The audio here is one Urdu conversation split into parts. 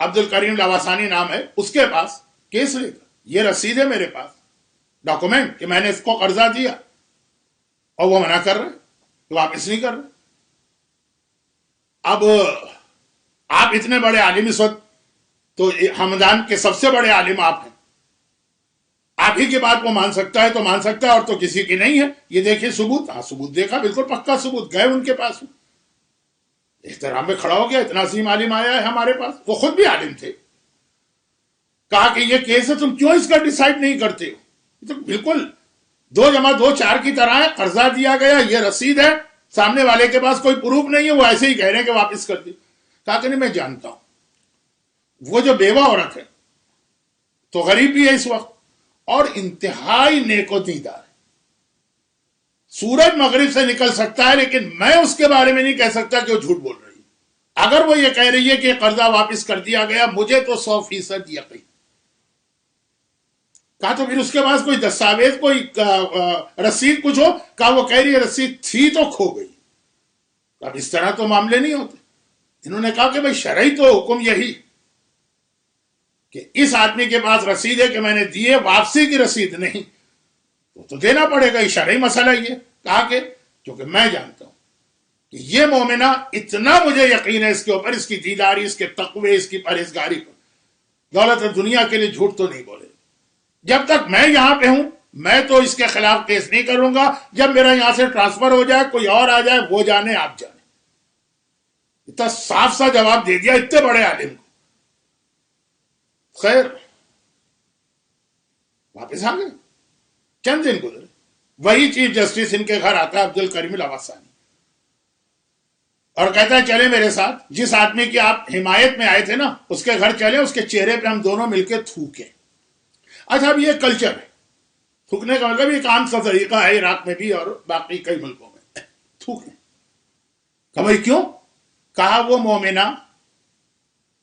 عبد الکریم لاواسانی نام ہے، اس کے پاس کیس لے کر یہ رسید ہے میرے پاس، ڈاکومنٹ کہ میں نے اس کو قرضہ دیا، اور وہ منع کر رہے کہ واپس نہیں کر رہے۔ اب آپ اتنے بڑے عالم اس وقت، تو ہمدان کے سب سے بڑے عالم آپ ہیں، آپ ہی کی بات وہ مان سکتا ہے تو مان سکتا ہے، اور تو کسی کی نہیں ہے۔ یہ دیکھیے ثبوت، ہاں ثبوت دیکھا، بالکل پکا ثبوت، گئے ان کے پاس، احترام میں کھڑا ہو گیا، اتنا عظیم عالم آیا ہے ہمارے پاس، وہ خود بھی عالم تھے۔ کہا کہ یہ کیس ہے، تم کیوں اس کا ڈیسائیڈ نہیں کرتے ہو؟ یہ تو بالکل 2 + 2 4 کی طرح ہے، قرضہ دیا گیا، یہ رسید ہے، سامنے والے کے پاس کوئی پروف نہیں ہے، وہ ایسے ہی کہہ رہے ہیں کہ واپس کر دی۔ کہا کہ نہیں، میں جانتا ہوں وہ جو بیوہ عورت ہے تو غریب بھی ہے اس وقت، اور انتہائی نیک و دیندار ہے، سورج مغرب سے نکل سکتا ہے، لیکن میں اس کے بارے میں نہیں کہہ سکتا کہ وہ جھوٹ بول رہی ہے۔ اگر وہ یہ کہہ رہی ہے کہ قرضہ واپس کر دیا گیا، مجھے تو 100% یقین۔ کہا تو پھر اس کے پاس کوئی دستاویز، کوئی رسید کچھ ہو؟ کہا وہ کہہ رہی ہے رسید تھی تو کھو گئی۔ اب اس طرح تو معاملے نہیں ہوتے۔ انہوں نے کہا کہ بھئی شرعی تو حکم یہی کہ اس آدمی کے پاس رسید ہے کہ میں نے دیے، واپسی کی رسید نہیں، تو دینا پڑے گا، یہ شرعی مسئلہ یہ۔ کہا کہ کیونکہ میں جانتا ہوں کہ یہ مومنہ، اتنا مجھے یقین ہے اس کے اوپر، اس کی دینداری، اس کے تقوی، اس کی پرہیزگاری پر، دولت دنیا کے لیے جھوٹ تو نہیں بولے۔ جب تک میں یہاں پہ ہوں، میں تو اس کے خلاف کیس نہیں کروں گا۔ جب میرا یہاں سے ٹرانسفر ہو جائے، کوئی اور آ جائے، وہ جانے، آپ جانے۔ اتنا صاف سا جواب دے دیا اتنے بڑے عالم کو۔ خیر، واپس آ گئے، چند دن گزرے، وہی چیف جسٹس ان کے گھر آتا ہے عبد الکریم لاواسانی، اور کہتا ہے چلے میرے ساتھ، جس آدمی کی آپ حمایت میں آئے تھے نا، اس کے گھر چلے، اس کے چہرے پہ ہم دونوں مل کے تھوکیں۔ اچھا، اب یہ کلچر ہے، تھوکنے کا مطلب ایک عام سا طریقہ ہے عراق میں بھی اور باقی کئی ملکوں میں، تھوکیں۔ کہ بھائی کیوں؟ کہا وہ مومنہ،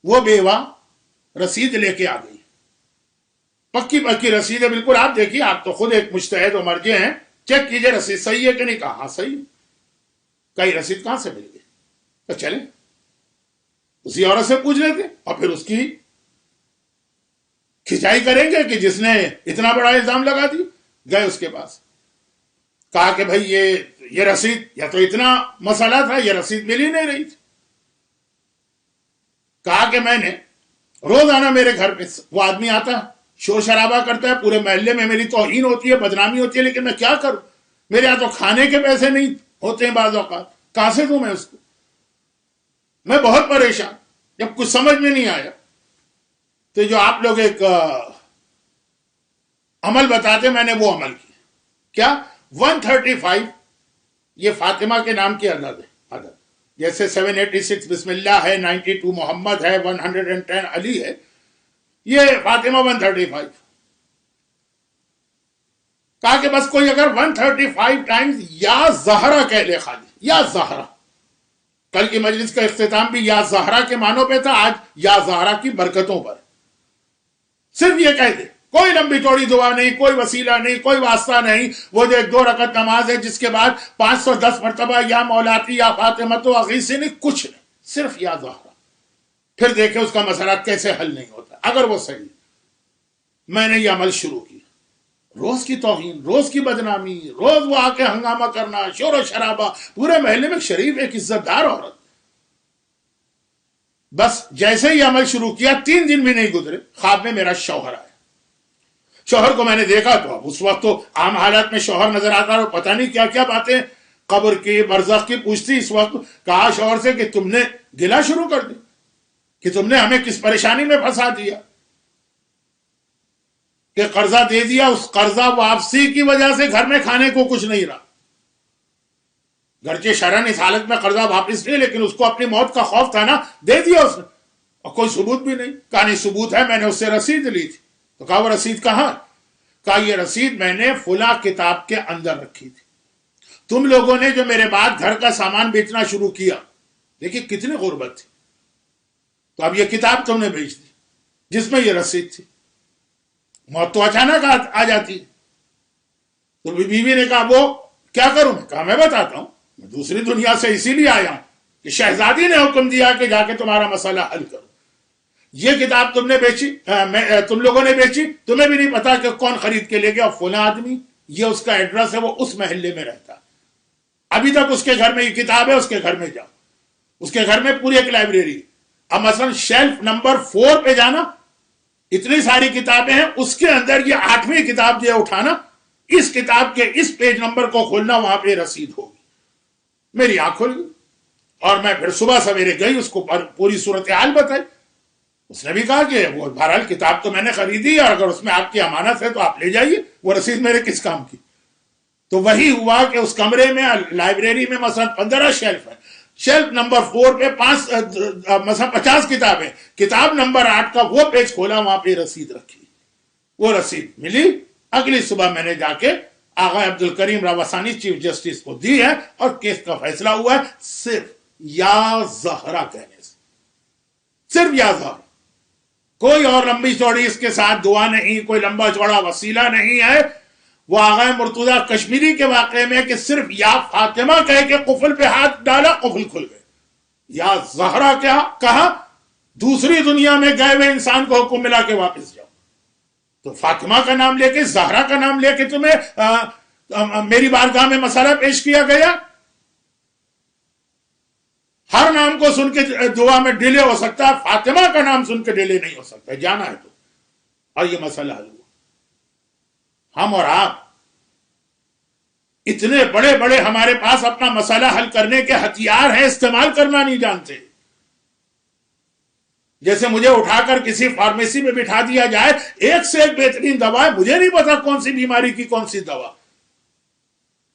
وہ بیوہ رسید لے کے آ گئی، پکی پکی رسید ہے بالکل، آپ دیکھیے، آپ تو خود ایک مجتہد و مرجع ہیں، چیک کیجئے رسید صحیح ہے کہ نہیں۔ کہا ہاں صحیح ہے۔ کئی رسید کہاں سے مل گئی؟ تو چلیں اسی عورت سے پوچھ لیتے، اور پھر اس کی کھچائی کریں گے کہ جس نے اتنا بڑا الزام لگا دی۔ گئے اس کے پاس، کہا کہ بھئی یہ رسید، یا تو اتنا مسئلہ تھا، یہ رسید مل ہی نہیں رہی تھی۔ کہا کہ میں نے روزانہ میرے گھر پہ وہ آدمی آتا ہے، شور شرابہ کرتا ہے، پورے محلے میں میری توہین ہوتی ہے، بدنامی ہوتی ہے، لیکن میں کیا کروں؟ میرے یہاں تو کھانے کے پیسے نہیں ہوتے ہیں بعض اوقات، کہاں سے دوں میں اس کو؟ میں بہت پریشان۔ جب کچھ سمجھ میں نہیں آیا تو جو آپ لوگ ایک عمل بتاتے، میں نے وہ عمل کیا۔ کیا؟ 135 یہ فاطمہ کے نام کی عدد ہے، جیسے 786 بسم اللہ ہے، 92 محمد ہے، 110 علی ہے، یہ فاطمہ 135۔ کہا کہ بس کوئی اگر 135 ٹائمز یا زہرا کہہ لے، خالی یا زہرا۔ کل کی مجلس کا اختتام بھی یا زہرا کے معنوں پہ تھا، آج یا زہرا کی برکتوں پر۔ صرف یہ کہہ دے، کوئی لمبی چوڑی دعا نہیں، کوئی وسیلہ نہیں، کوئی واسطہ نہیں، وہ جو 2 رکعت نماز ہے جس کے بعد 510 مرتبہ یا مولاتی یا فاطمۃ اغیثنی، کچھ نہیں، صرف یا زہرا۔ پھر دیکھیں اس کا مسئلہ کیسے حل نہیں ہوتا۔ اگر وہ صحیح، میں نے یہ عمل شروع کیا، روز کی توہین، روز کی بدنامی، روز وہ آ کے ہنگامہ کرنا، شور و شرابہ، پورے محلے میں شریف ایک عزت دار عورت۔ بس جیسے ہی عمل شروع کیا، 3 دن بھی نہیں گزرے، خواب میں میرا شوہر آیا۔ شوہر کو میں نے دیکھا تو اب اس وقت تو عام حالات میں شوہر نظر آتا اور پتہ نہیں کیا کیا باتیں قبر کی، برزخ کی پوچھتی۔ اس وقت کہا شوہر سے کہ تم نے گلا شروع کر دی، کہ تم نے ہمیں کس پریشانی میں پھنسا دیا، کہ قرضہ دے دیا، اس قرضہ واپسی کی وجہ سے گھر میں کھانے کو کچھ نہیں رہا۔ گرچہ شرعاً اس حالت میں قرضہ واپس نہیں، لیکن اس کو اپنی موت کا خوف تھا نا، دے دیا اس نے، اور کوئی ثبوت بھی نہیں۔ کہا نہیں ثبوت ہے، میں نے اس سے رسید لی تھی۔ تو کہا وہ رسید کہاں؟ کہا یہ رسید میں نے فلاں کتاب کے اندر رکھی تھی، تم لوگوں نے جو میرے بعد گھر کا سامان بیچنا شروع کیا، دیکھیے کتنی غربت تھی، تو اب یہ کتاب تم نے بیچ دی جس میں یہ رسید تھی۔ موت تو اچانک آ جاتی۔ تو بیوی نے کہا وہ کیا کروں؟ میں کہا میں بتاتا ہوں، میں دوسری دنیا سے اسی لیے آیا ہوں کہ شہزادی نے حکم دیا کہ جا کے تمہارا مسئلہ حل کرو۔ یہ کتاب تم نے بیچی، تم لوگوں نے بیچی، تمہیں بھی نہیں پتا کہ کون خرید کے لے گیا، فلاں آدمی، یہ اس کا ایڈریس ہے، وہ اس محلے میں رہتا، ابھی تک اس کے گھر میں یہ کتاب ہے، اس کے گھر میں جاؤ، اس کے گھر میں پوری ایک لائبریری۔ اب مثلا شیلف نمبر 4 پہ جانا، اتنی ساری کتابیں ہیں، اس کے اندر یہ 8ویں کتاب جو اٹھانا، اس کتاب کے اس پیج نمبر کو کھولنا، وہاں پہ رسید ہوگی۔ میری آنکھ کھل گئی، اور میں پھر صبح سویرے گئی، اس کو پوری صورتحال بتائی۔ اس نے بھی کہا کہ وہ بہرحال کتاب تو میں نے خریدی، اور اگر اس میں آپ کی امانت ہے تو آپ لے جائیے، وہ رسید میرے کس کام کی۔ تو وہی ہوا کہ اس کمرے میں، لائبریری میں مثلا 15 شیلف ہے، شیلف نمبر 4 پہ مثلا 50 کتابیں، کتاب نمبر 8 کا وہ پیج کھولا، وہاں پہ رسید رکھی، وہ رسید ملی۔ اگلی صبح میں نے جا کے آغا عبدالکریم راوسانی چیف جسٹس کو دی ہے، اور کیس کا فیصلہ ہوا ہے صرف یا زہرا کہنے سے، صرف یا زہرا، کوئی اور لمبی چوڑی اس کے ساتھ دعا نہیں، کوئی لمبا چوڑا وسیلہ نہیں ہے۔ وہ آغا مرتضیٰ کشمیری کے واقعے میں کہ صرف یا فاطمہ کہہ کے قفل پہ ہاتھ ڈالا، قفل کھل گئے۔ یا زہرا کیا کہا، دوسری دنیا میں گئے ہوئے انسان کو حکم ملا کے واپس جاؤ۔ تو فاطمہ کا نام لے کے، زہرا کا نام لے کے تمہیں میری بارگاہ میں مسئلہ پیش کیا گیا۔ ہر نام کو سن کے دعا میں ڈیلے ہو سکتا ہے، فاطمہ کا نام سن کے ڈیلے نہیں ہو سکتا، جانا ہے تو۔ اور یہ مسئلہ حل ہوا۔ ہم اور آپ اتنے بڑے بڑے ہمارے پاس اپنا مسئلہ حل کرنے کے ہتھیار ہیں، استعمال کرنا نہیں جانتے۔ جیسے مجھے اٹھا کر کسی فارمیسی میں بٹھا دیا جائے، ایک سے ایک بہترین دوا ہے، مجھے نہیں پتا کون سی بیماری کی کون سی دوا،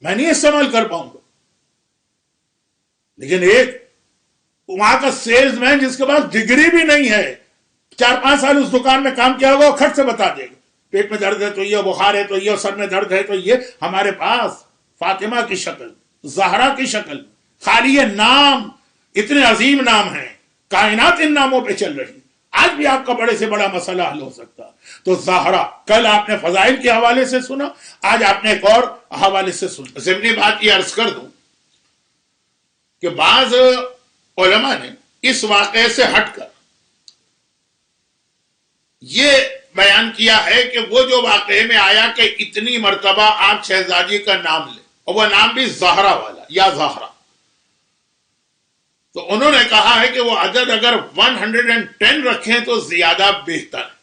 میں نہیں استعمال کر پاؤں گا۔ لیکن ایک وہاں کا سیلز مین جس کے پاس ڈگری بھی نہیں ہے، 4-5 سال اس دکان میں کام کیا ہوگا، وہ کھٹ سے بتا دے گا، پیٹ میں درد ہے تو یہ، بخار ہے تو یہ، سر میں درد ہے تو یہ۔ ہمارے پاس فاطمہ کی شکل، زہرا کی شکل، خالی یہ نام، اتنے عظیم نام ہیں، کائنات ان ناموں پہ چل رہی، آج بھی آپ کا بڑے سے بڑا مسئلہ حل ہو سکتا۔ تو زہرا کل آپ نے فضائل کے حوالے سے سنا، آج آپ نے ایک اور حوالے سے سنا۔ ضمنی بات یہ عرض کر دوں کہ بعض علماء نے اس واقعے سے ہٹ کر یہ بیان کیا ہے کہ وہ جو واقعے میں آیا کہ اتنی مرتبہ آپ شہزادی کا نام لیں، اور وہ نام بھی زہرا والا، یا زہرا، تو انہوں نے کہا ہے کہ وہ عدد اگر 110 رکھیں تو زیادہ بہتر ہے،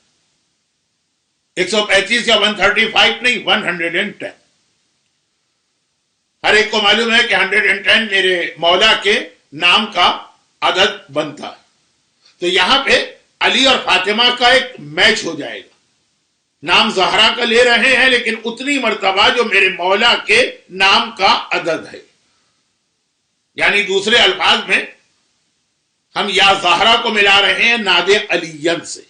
135 یا 135 نہیں، 110۔ ہر ایک کو معلوم ہے کہ 110 میرے مولا کے نام کا عدد بنتا ہے۔ تو یہاں پہ علی اور فاطمہ کا ایک میچ ہو جائے گا، نام زہرا کا لے رہے ہیں لیکن اتنی مرتبہ جو میرے مولا کے نام کا عدد ہے، یعنی دوسرے الفاظ میں ہم یا زہرا کو ملا رہے ہیں ناد علین سے۔